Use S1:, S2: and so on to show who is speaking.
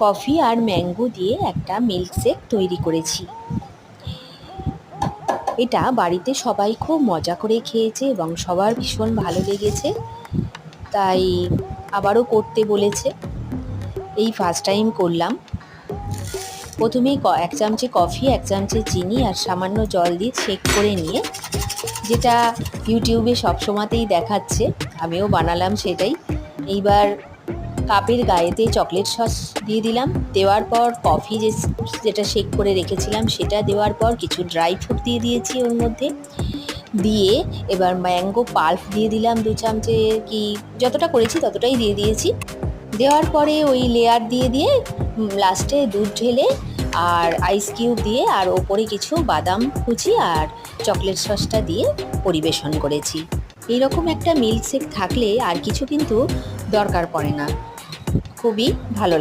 S1: Coffee আর mango দিয়ে একটা milkshake তৈরি করেছি। এটা বাড়িতে সবাই খুব মজা করে খেয়েছে এবং সবার ভীষণ ভালো লেগেছে, তাই আবারও করতে বলেছে। এই ফার্স্ট টাইম করলাম। প্রথমেই 1 চামচে কফি, 1 চামচে চিনি আর সামান্য জল দিয়ে শেক করে নিয়ে, যেটা ইউটিউবে সবসময়তেই দেখাচ্ছে, আমিও বানালাম সেটাই। এইবার কাপের গায়েতে চকলেট সস দিয়ে দিলাম। দেওয়ার পর কফি যেটা শেক করে রেখেছিলাম সেটা দেওয়ার পর কিছু ড্রাই ফ্রুট দিয়ে দিয়েছি ওর মধ্যে। দিয়ে এবার ম্যাঙ্গো পাল্প দিয়ে দিলাম 2 চামচে, কি যতটা করেছি ততটাই দিয়ে দিয়েছি। দেওয়ার পরে ওই লেয়ার দিয়ে দিয়ে লাস্টে দুধ ঢেলে আর আইস কিউব দিয়ে আর ওপরে কিছু বাদাম কুচি আর চকলেট সসটা দিয়ে পরিবেশন করেছি। এইরকম একটা মিল্কশেক থাকলে আর কিছু কিন্তু দরকার পড়ে না, খুবই ভালো।